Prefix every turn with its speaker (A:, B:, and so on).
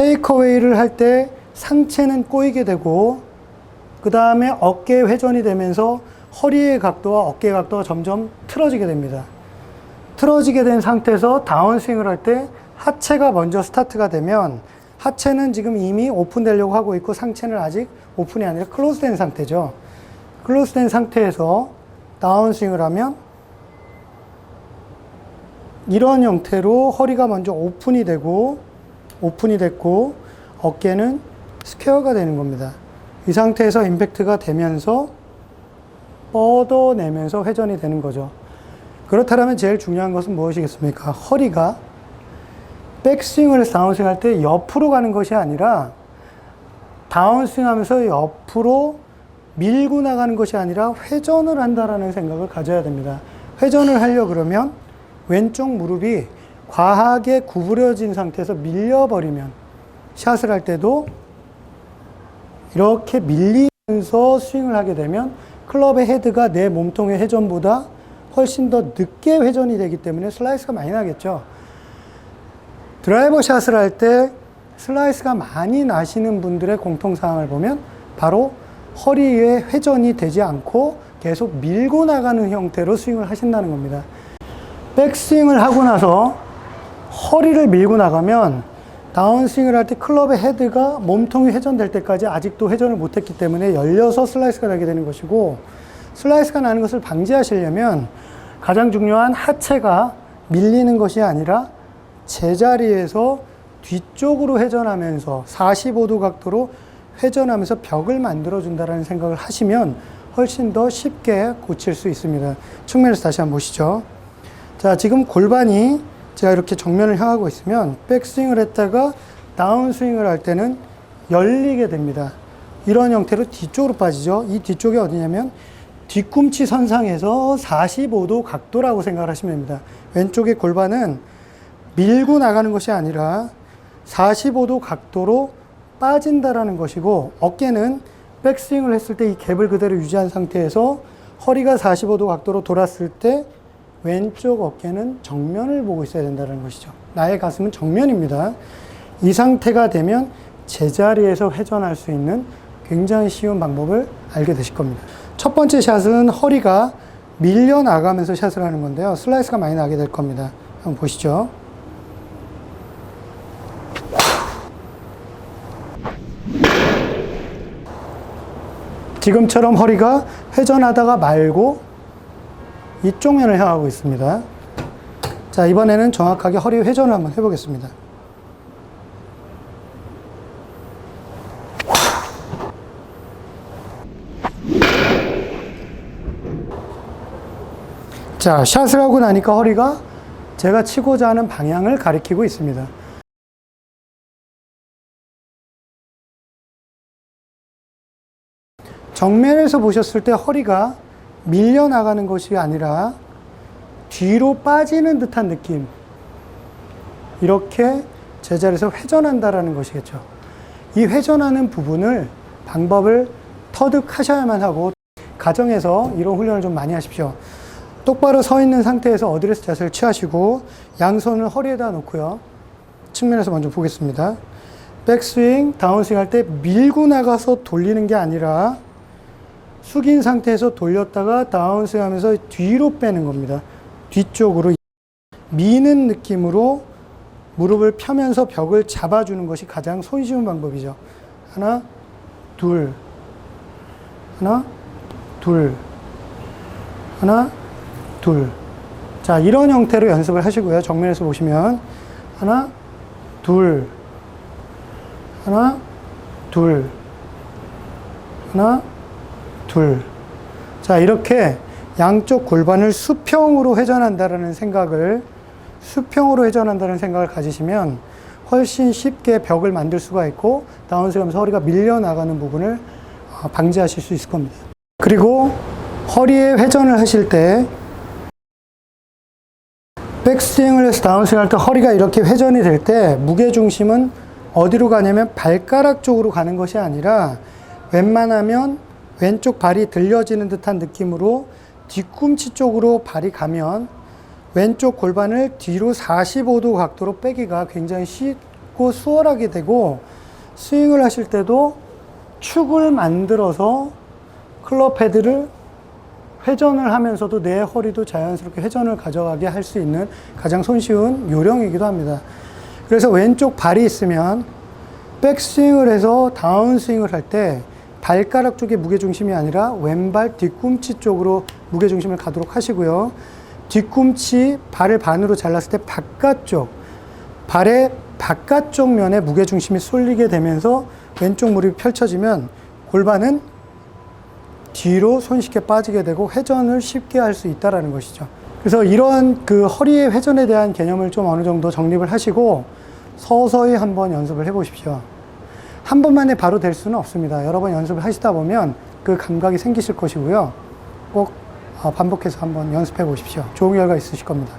A: 테이크어웨이를 할 때 상체는 꼬이게 되고 그 다음에 어깨 회전이 되면서 허리의 각도와 어깨의 각도가 점점 틀어지게 됩니다. 틀어지게 된 상태에서 다운스윙을 할 때 하체가 먼저 스타트가 되면 하체는 지금 이미 오픈되려고 하고 있고 상체는 아직 오픈이 아니라 클로즈된 상태죠. 클로즈된 상태에서 다운스윙을 하면 이런 형태로 허리가 먼저 오픈이 됐고 어깨는 스퀘어가 되는 겁니다. 이 상태에서 임팩트가 되면서 뻗어내면서 회전이 되는 거죠. 그렇다면 제일 중요한 것은 무엇이겠습니까? 허리가 백스윙을 해서 다운스윙 할 때 옆으로 가는 것이 아니라 다운스윙 하면서 옆으로 밀고 나가는 것이 아니라 회전을 한다라는 생각을 가져야 됩니다. 회전을 하려 그러면 왼쪽 무릎이 과하게 구부려진 상태에서 밀려버리면 샷을 할 때도 이렇게 밀리면서 스윙을 하게 되면 클럽의 헤드가 내 몸통의 회전보다 훨씬 더 늦게 회전이 되기 때문에 슬라이스가 많이 나겠죠. 드라이버 샷을 할 때 슬라이스가 많이 나시는 분들의 공통사항을 보면 바로 허리에 회전이 되지 않고 계속 밀고 나가는 형태로 스윙을 하신다는 겁니다. 백스윙을 하고 나서 허리를 밀고 나가면 다운스윙을 할 때 클럽의 헤드가 몸통이 회전될 때까지 아직도 회전을 못했기 때문에 열려서 슬라이스가 나게 되는 것이고, 슬라이스가 나는 것을 방지하시려면 가장 중요한 하체가 밀리는 것이 아니라 제자리에서 뒤쪽으로 회전하면서 45도 각도로 회전하면서 벽을 만들어 준다는 생각을 하시면 훨씬 더 쉽게 고칠 수 있습니다. 측면에서 다시 한번 보시죠. 자, 지금 골반이 제가 이렇게 정면을 향하고 있으면 백스윙을 했다가 다운스윙을 할 때는 열리게 됩니다. 이런 형태로 뒤쪽으로 빠지죠. 이 뒤쪽이 어디냐면 뒤꿈치 선상에서 45도 각도라고 생각을 하시면 됩니다. 왼쪽의 골반은 밀고 나가는 것이 아니라 45도 각도로 빠진다라는 것이고, 어깨는 백스윙을 했을 때 이 갭을 그대로 유지한 상태에서 허리가 45도 각도로 돌았을 때 왼쪽 어깨는 정면을 보고 있어야 된다는 것이죠. 나의 가슴은 정면입니다. 이 상태가 되면 제자리에서 회전할 수 있는 굉장히 쉬운 방법을 알게 되실 겁니다. 첫 번째 샷은 허리가 밀려나가면서 샷을 하는 건데요. 슬라이스가 많이 나게 될 겁니다. 한번 보시죠. 지금처럼 허리가 회전하다가 말고 이쪽 면을 향하고 있습니다. 자, 이번에는 정확하게 허리 회전을 한번 해보겠습니다. 자, 샷을 하고 나니까 허리가 제가 치고자 하는 방향을 가리키고 있습니다. 정면에서 보셨을 때 허리가 밀려나가는 것이 아니라 뒤로 빠지는 듯한 느낌, 이렇게 제자리에서 회전한다라는 것이겠죠. 이 회전하는 부분을 방법을 터득하셔야만 하고, 가정에서 이런 훈련을 좀 많이 하십시오. 똑바로 서 있는 상태에서 어드레스 자세를 취하시고 양손을 허리에다 놓고요. 측면에서 먼저 보겠습니다. 백스윙, 다운스윙 할 때 밀고 나가서 돌리는 게 아니라 숙인 상태에서 돌렸다가 다운스윙 하면서 뒤로 빼는 겁니다. 뒤쪽으로 미는 느낌으로 무릎을 펴면서 벽을 잡아주는 것이 가장 손쉬운 방법이죠. 하나, 둘, 하나, 둘, 하나, 둘. 자, 이런 형태로 연습을 하시고요. 정면에서 보시면 하나, 둘, 하나, 둘, 하나, 둘. 자, 이렇게 양쪽 골반을 수평으로 회전한다는 생각을 가지시면 훨씬 쉽게 벽을 만들 수가 있고, 다운스윙 하면서 허리가 밀려나가는 부분을 방지하실 수 있을 겁니다. 그리고 허리에 회전을 하실 때, 백스윙을 해서 다운스윙 할 때 허리가 이렇게 회전이 될 때 무게중심은 어디로 가냐면 발가락 쪽으로 가는 것이 아니라 웬만하면 왼쪽 발이 들려지는 듯한 느낌으로 뒤꿈치 쪽으로 발이 가면 왼쪽 골반을 뒤로 45도 각도로 빼기가 굉장히 쉽고 수월하게 되고, 스윙을 하실 때도 축을 만들어서 클럽 헤드를 회전을 하면서도 내 허리도 자연스럽게 회전을 가져가게 할 수 있는 가장 손쉬운 요령이기도 합니다. 그래서 왼쪽 발이 있으면 백스윙을 해서 다운스윙을 할 때 발가락 쪽에 무게중심이 아니라 왼발 뒤꿈치 쪽으로 무게중심을 가도록 하시고요. 뒤꿈치 발을 반으로 잘랐을 때 바깥쪽, 발의 바깥쪽 면에 무게중심이 쏠리게 되면서 왼쪽 무릎이 펼쳐지면 골반은 뒤로 손쉽게 빠지게 되고 회전을 쉽게 할 수 있다는 것이죠. 그래서 이런 그 허리의 회전에 대한 개념을 좀 어느 정도 정립을 하시고 서서히 한번 연습을 해 보십시오. 한 번만에 바로 될 수는 없습니다. 여러 번 연습을 하시다 보면 그 감각이 생기실 것이고요. 꼭 반복해서 한번 연습해 보십시오. 좋은 결과 있으실 겁니다.